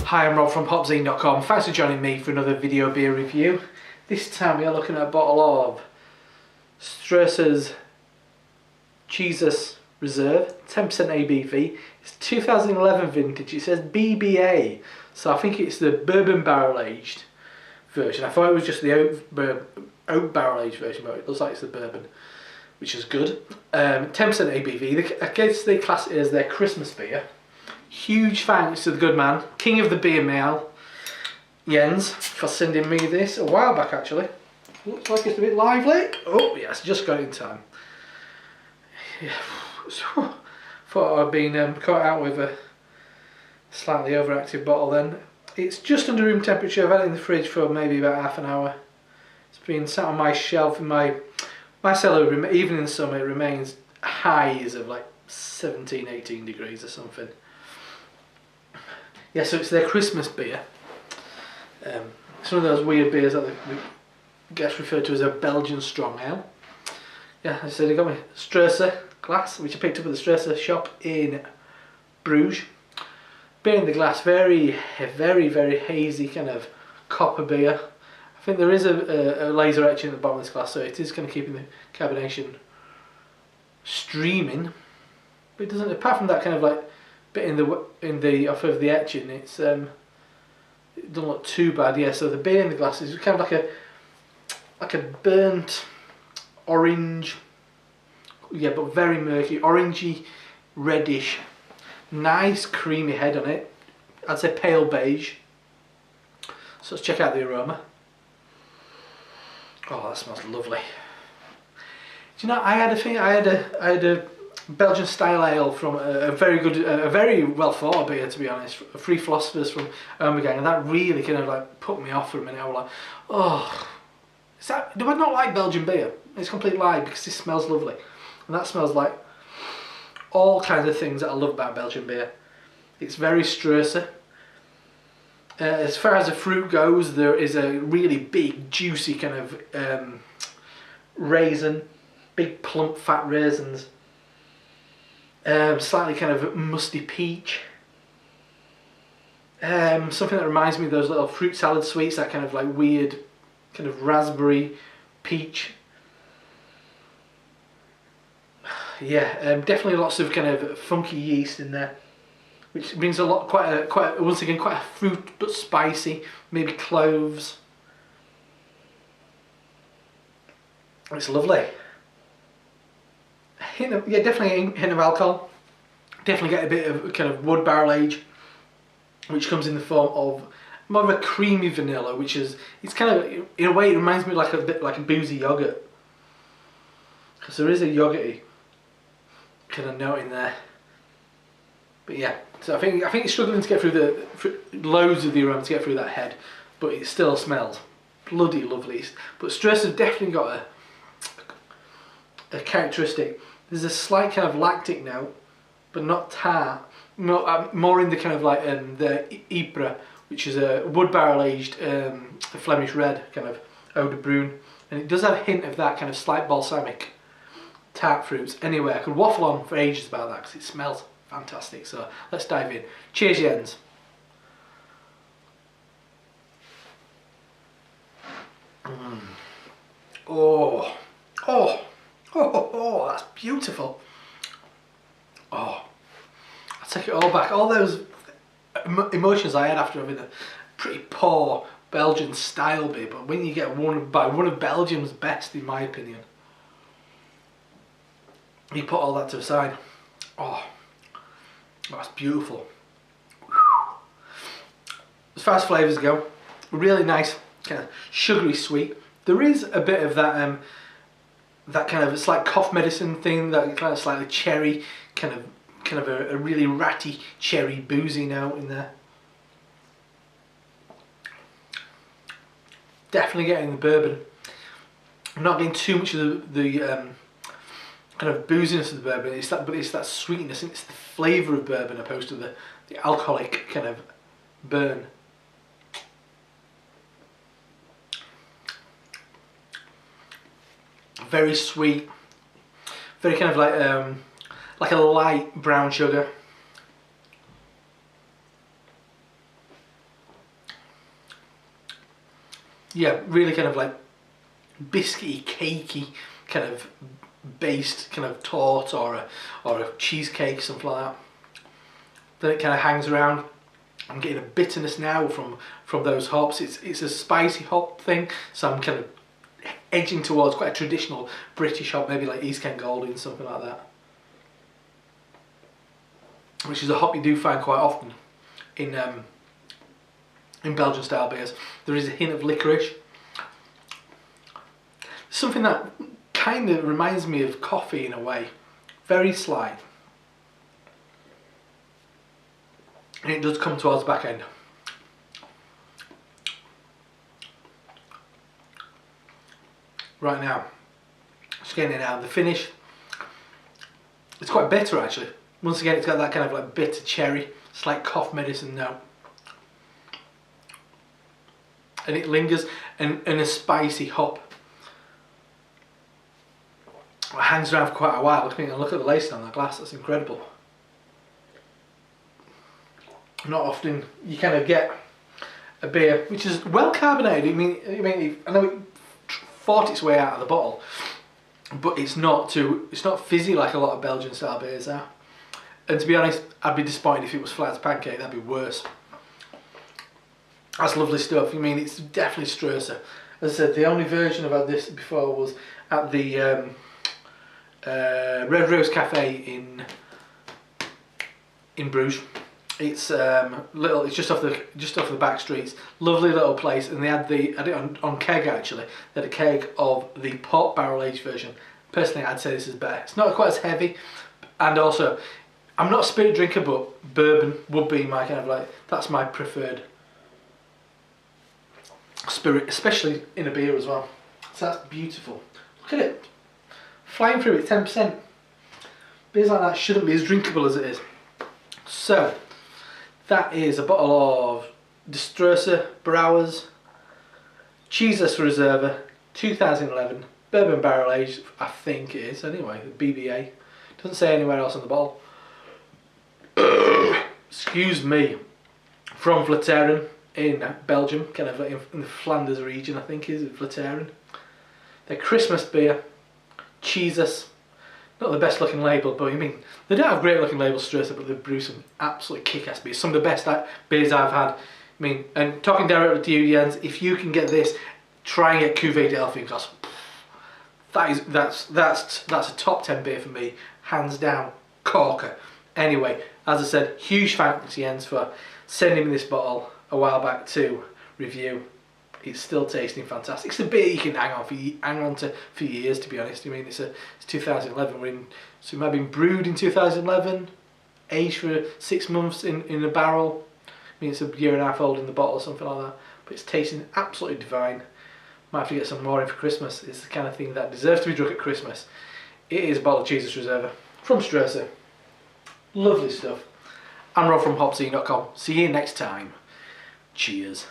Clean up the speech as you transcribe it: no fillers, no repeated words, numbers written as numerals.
Hi, I'm Rob from HopZine.com. Thanks for joining me for another video beer review. This time we are looking at a bottle of Struise's Tsjeeses Reserva, 10% ABV. It's 2011 vintage. It says BBA, so I think it's the bourbon barrel aged version. I thought it was just the oak barrel aged version, but it looks like it's the bourbon, which is good. 10% ABV. I guess they class it as their Christmas beer. Huge thanks to the good man, king of the Beermail, Jens, for sending me this a while back actually. Looks like it's a bit lively. Oh yes, just got it in time. Yeah. Thought I'd been caught out with a slightly overactive bottle then. It's just under room temperature. I've had it in the fridge for maybe about half an hour. It's been sat on my shelf in my cellar, even in the summer it remains highs of like 17, 18 degrees or something. Yeah, so it's their Christmas beer. It's one of those weird beers that gets referred to as a Belgian strong ale. Yeah, as I said, I got my Struise glass, which I picked up at the Struise shop in Bruges. Beer in the glass, very, very hazy kind of copper beer. I think there is a laser etching at the bottom of this glass, so it is kind of keeping the carbonation streaming. But it doesn't, apart from that kind of like bit in the off of the etching, it doesn't look too bad. Yeah, so the beer in the glass is kind of like a burnt orange, yeah, but very murky, orangey, reddish, nice creamy head on it. I'd say pale beige. So let's check out the aroma. Oh, that smells lovely. Do you know, I had a Belgian style ale from a very well thought of beer, to be honest, Three Philosophers from Beermail, and that really kind of like put me off for a minute. I was like, oh, do I not like Belgian beer? It's a complete lie, because this smells lovely, and that smells like all kinds of things that I love about Belgian beer. It's very Struise. As far as the fruit goes, there is a really big, juicy kind of raisin, big plump fat raisins. Slightly kind of musty peach. Something that reminds me of those little fruit salad sweets, that kind of like weird kind of raspberry peach. Yeah, definitely lots of kind of funky yeast in there, which brings a lot, once again, quite a fruit but spicy, maybe cloves. It's lovely. Yeah, definitely a hint of alcohol. Definitely get a bit of kind of wood barrel age, which comes in the form of more of a creamy vanilla, which is, it's kind of, in a way it reminds me like a bit like a boozy yogurt, because there is a yogurty kind of note in there. But yeah, so I think it's struggling to get through loads of the aroma to get through that head, but it still smells bloody lovely. But Struise has definitely got a characteristic. There's a slight kind of lactic note, but not tart. More in the kind of like the Ypres, which is a wood barrel aged Flemish red kind of eau de brune, and it does have a hint of that kind of slight balsamic tart fruits. Anyway, I could waffle on for ages about that because it smells fantastic. So let's dive in. Cheers, Jens. Oh. Oh, that's beautiful. Oh, I take it all back. All those emotions I had after having a pretty poor Belgian style beer, but when you get one of Belgium's best, in my opinion, you put all that to the side. Oh, that's beautiful. As far as flavours go, really nice, kind of sugary sweet. There is a bit of that that kind of, it's like cough medicine thing, that kind of slightly cherry, kind of a really ratty cherry boozy note in there. Definitely getting the bourbon. I'm not getting too much of the kind of booziness of the bourbon. But it's that sweetness, and it's the flavour of bourbon opposed to the alcoholic kind of burn. Very sweet, very kind of like a light brown sugar. yeah, really kind of like biscuity, cakey kind of based kind of tart or a cheesecake, something like that. Then it kind of hangs around. I'm getting a bitterness now from those hops. It's a spicy hop thing, so I'm kind of edging towards quite a traditional British hop, maybe like East Kent Golding, something like that. Which is a hop you do find quite often in Belgian style beers. There is a hint of licorice. Something that kind of reminds me of coffee in a way. Very slight. And it does come towards the back end. Right now, just getting it out. The finish, it's quite bitter actually. Once again, it's got that kind of like bitter cherry, slight cough medicine note. And it lingers, and a spicy hop. It hangs around for quite a while. Look at the lacing on that glass, that's incredible. Not often you kind of get a beer which is well carbonated. I mean, I know it fought its way out of the bottle, but it's not fizzy like a lot of Belgian style beers are. And to be honest, I'd be disappointed if it was flat as a pancake. That'd be worse. That's lovely stuff. I mean, it's definitely Struise. As I said, the only version I've had this before was at the Red Rose Cafe in Bruges. It's it's just off the back streets. Lovely little place, and they had it on keg actually. They had a keg of the pot barrel aged version. Personally, I'd say this is better. It's not quite as heavy, and also, I'm not a spirit drinker, but bourbon would be my kind of like, that's my preferred spirit, especially in a beer as well. So that's beautiful. Look at it, flying through. It's 10%. Beers like that shouldn't be as drinkable as it is. So that is a bottle of Struise Brouwers Tsjeeses Reserva 2011 bourbon barrel aged, I think it is anyway, the BBA. Doesn't say anywhere else on the bottle. Excuse me. From Vlaanderen in Belgium, kind of in the Flanders region, I think is Vlaanderen. Their Christmas beer, Tsjeeses. Not the best looking label, but I mean, they don't have great looking labels, Struise, but they brew some absolutely kick-ass beers. Some of the best beers I've had. I mean, and talking directly to you, Jens, if you can get this, try and get Cuvée Delphi, because that's a top 10 beer for me, hands down, corker. Anyway, as I said, huge thanks Jens for sending me this bottle a while back to review. It's still tasting fantastic. It's a beer you can hang on to for years, to be honest. I mean, it's 2011. So it might have been brewed in 2011, aged for 6 months in a barrel. I mean, it's a year and a half old in the bottle or something like that. But it's tasting absolutely divine. Might have to get some more in for Christmas. It's the kind of thing that deserves to be drunk at Christmas. It is a bottle of Tsjeeses Reserva from Struise. Lovely stuff. I'm Rob from HopZine.com. See you next time. Cheers.